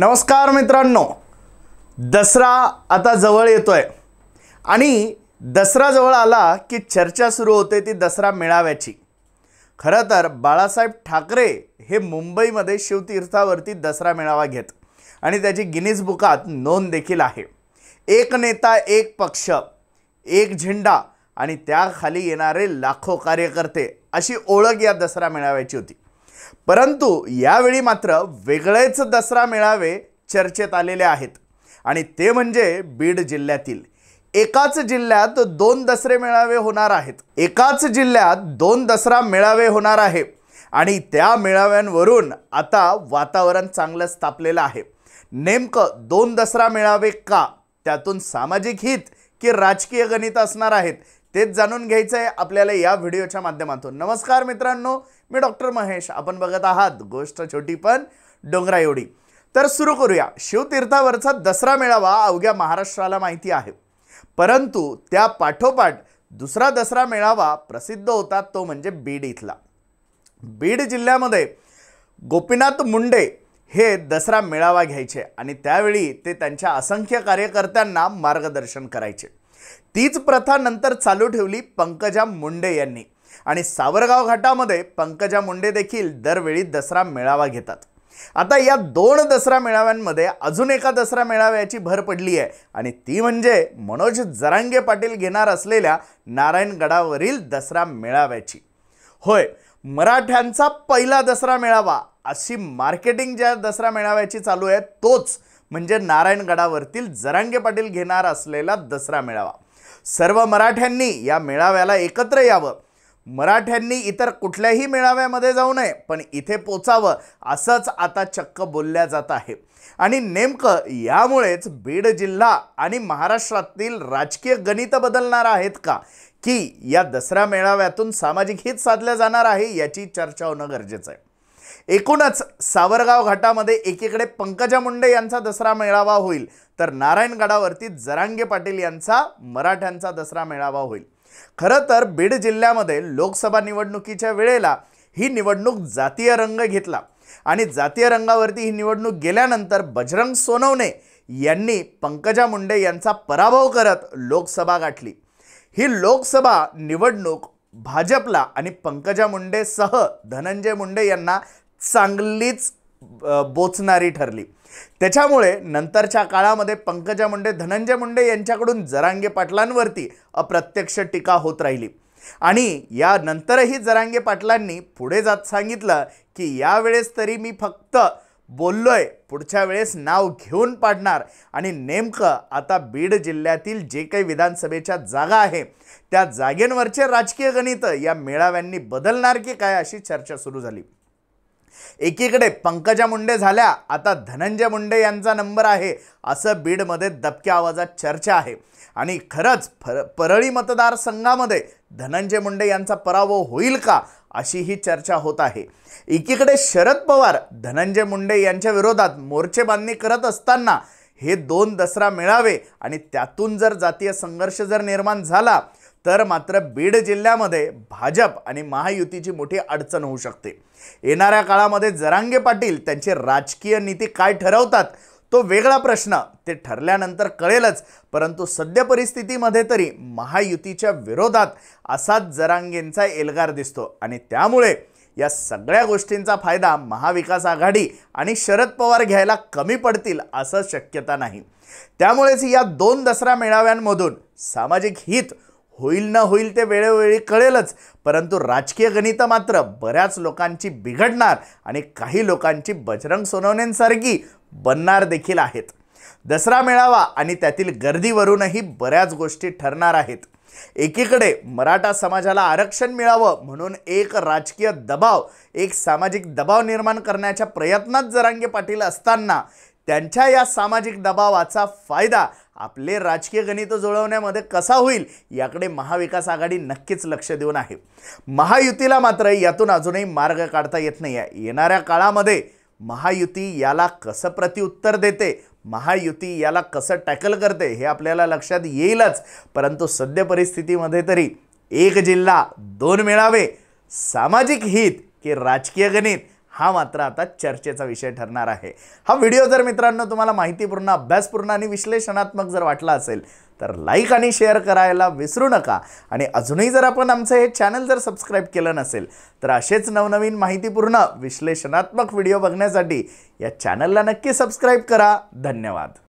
नमस्कार मित्रांनो, दसरा आता जवळ येतोय आणि दसरा जवळ आला की चर्चा सुरू होते ती दसरा मेळाव्याची। खरं तर बाळासाहेब ठाकरे हे मुंबईमध्ये शिवतीर्थावरती दसरा मेळावा घेत आणि त्याची गिनीज बुकात नोंद देखील आहे। एक नेता, एक पक्ष, एक झेंडा आणि त्याखाली येणारे लाखो कार्यकर्ते अशी ओळख या दसरा मेळाव्याची होती। परंतु यावेळी मात्र वेगळेच दसरा मेळावे चर्चेत आलेले आहेत आणि ते म्हणजे बीड जिल्ह्यातील। एकाच जिल्ह्यात दोन दसरे मेळावे होणार आहेत। एकाच जिल्ह्यात दोन दसरा मेळावे होणार आहे आणि त्या मेळाव्यांवरून आता वातावरण चांगलंच तापलेलं आहे। नेमकं दोन दसरा मेळावे का, त्यातून सामाजिक हित की राजकीय गणित असणार आहेत तेच जाणून घ्यायचं आहे आपल्याला या व्हिडिओच्या माध्यमातून। नमस्कार मित्रांनो, मी डॉक्टर महेश, आपण बघत आहात गोष्ट छोटी पण डोंगरा एवढी। तर सुरू करूया। शिवतीर्थावरचा दसरा मेळावा अवघ्या महाराष्ट्राला माहिती आहे, परंतु त्या पाठोपाठ दुसरा दसरा मेळावा प्रसिद्ध होता तो म्हणजे बीड इथला। बीड जिल्ह्यामध्ये गोपीनाथ मुंडे हे दसरा मेळावा घ्यायचे आणि त्यावेळी ते त्यांच्या असंख्य कार्यकर्त्यांना मार्गदर्शन करायचे। तीच प्रथा नंतर चालू ठेवली पंकजा मुंडे यांनी आणि सावरगाव घाटामध्ये पंकजा मुंडे देखील दरवेळी दसरा मेळावा घेतात। आता या दोन दसरा मेळाव्यांमध्ये अजून एका दसरा मेळाव्याची भर पडली आहे आणि ती म्हणजे मनोज जरांगे पाटील घेणार असलेल्या नारायणगडावरील दसरा मेळाव्याची। होय, मराठ्यांचा पहिला दसरा मेळावा अशी मार्केटिंग ज्या दसरा मेळाव्याची चालू आहे तोच म्हणजे नारायणगडावरील जरांगे पाटील घेणार असलेला दसरा मेळावा। सर्व मराठ्यांनी या मेळाव्याला एकत्र यावं, मराठ्यांनी इतर कुठल्याही मेळाव्यामध्ये जाऊ नये पण इथे पोचावं असंच आता चक्क बोलल्या जात आहे। आणि नेमकं यामुळेच बीड जिल्हा आणि महाराष्ट्रातील राजकीय गणित बदलणार आहेत का, की या दसरा मेळाव्यातून सामाजिक हित साधले जाणार आहे याची चर्चा होणं गरजेचं आहे। एकूणच सावरगाव घाटामध्ये एकीकडे पंकजा मुंडे यांचा दसरा मेळावा होईल तर नारायणगडावरती जरांगे पाटील यांचा मराठ्यांचा दसरा मेळावा होईल। खरं तर बीड जिल्ह्यामध्ये लोकसभा निवडणुकीच्या वेळेला ही निवडणूक जातीय रंग घेतला आणि जातीय रंगावरती ही निवडणूक गेल्यानंतर बजरंग सोनवणे यांनी पंकजा मुंडे यांचा पराभव करत लोकसभा गाठली। ही लोकसभा निवडणूक भाजपला आणि पंकजा मुंडेसह धनंजय मुंडे यांना चांगलीच बोचणारी ठरली। त्याच्यामुळे नंतरच्या काळामध्ये पंकजा मुंडे, धनंजय मुंडे यांच्याकडून जरांगे पाटलांवरती अप्रत्यक्ष टीका होत राहिली आणि या नंतरही जरांगे पाटलांनी पुढे जात सांगितलं की यावेळेस तरी मी फक्त बोललोय, पुढच्या वेळेस नाव घेऊन पाडणार। आणि नेमकं आता बीड जिल्ह्यातील जे काही विधानसभेच्या जागा आहे त्या जागेंवरचे राजकीय गणित या मेळाव्यांनी बदलणार की काय अशी चर्चा सुरू झाली। एकीकडे पंकजा मुंडे झाल्या, आता धनंजय मुंडे यांचा नंबर आहे असं बीडमध्ये दबक्या आवाजात चर्चा आहे आणि खरंच परळी मतदारसंघामध्ये धनंजय मुंडे यांचा पराभव होईल का अशी ही चर्चा होत आहे। एकीकडे शरद पवार धनंजय मुंडे यांच्या विरोधात मोर्चेबांधणी करत असताना हे दोन दसरा मेळावे आणि त्यातून जर जातीय संघर्ष जर निर्माण झाला तर मात्र बीड जिल्ह्यामध्ये भाजप आणि महायुतीची मोठी अडचण होऊ शकते। येणाऱ्या काळामध्ये जरांगे पाटील त्यांची राजकीय नीती काय ठरवतात तो वेगळा प्रश्न, ते ठरल्यानंतर कळेलच, परंतु सद्य परिस्थितीमध्ये तरी महायुतीच्या विरोधात असाच जरांगेंचा एल्गार दिसतो आणि त्यामुळे या सगळ्या गोष्टींचा फायदा महाविकास आघाडी आणि शरद पवार घ्यायला कमी पडतील असं शक्यता नाही। त्यामुळेच या दोन दसरा मेळाव्यांमधून सामाजिक हित होईल न होईल ते वेळोवेळी कळेलच, परंतु राजकीय गणित मात्र बऱ्याच लोकांची बिघडणार आणि काही लोकांची बजरंग सोनवणेंसारखी बनणार देखील आहेत। दसरा मेळावा आणि त्यातील गर्दीवरूनही बऱ्याच गोष्टी ठरणार आहेत। एकीकडे मराठा समाजाला आरक्षण मिळावं म्हणून एक राजकीय दबाव, एक सामाजिक दबाव निर्माण करण्याच्या प्रयत्नात जरांगे पाटील असताना त्यांच्या या सामाजिक दबावाचा फायदा आपले राजकीय गणित जुळवण्यामध्ये कसा होईल याकडे महाविकास आघाडी नक्कीच लक्ष देऊन आहे। महायुतीला मात्र यातून अजूनही मार्ग काढता येत नाही आहे। येणाऱ्या काळामध्ये महायुती याला कसं प्रत्युत्तर देते, महायुती याला कसं टॅकल करते हे आपल्याला लक्षात येईलच, परंतु सद्य परिस्थितीमध्ये तरी एक जिल्हा दोन मेळावे, सामाजिक हित की राजकीय गणित हा मात्र आता चर्चेचा विषय ठरणार आहे। हा व्हिडिओ जर मित्रांनो तुम्हाला माहितीपूर्ण, अभ्यासपूर्ण आणि विश्लेषणात्मक जर वाटला असेल तर लाईक आणि शेअर करायला विसरू नका। आणि अजूनही जर आपण आमचं हे चॅनल जर सबस्क्राईब केलं नसेल तर असेच नवनवीन माहितीपूर्ण विश्लेषणात्मक व्हिडिओ बघण्यासाठी या चॅनलला नक्की सबस्क्राईब करा। धन्यवाद।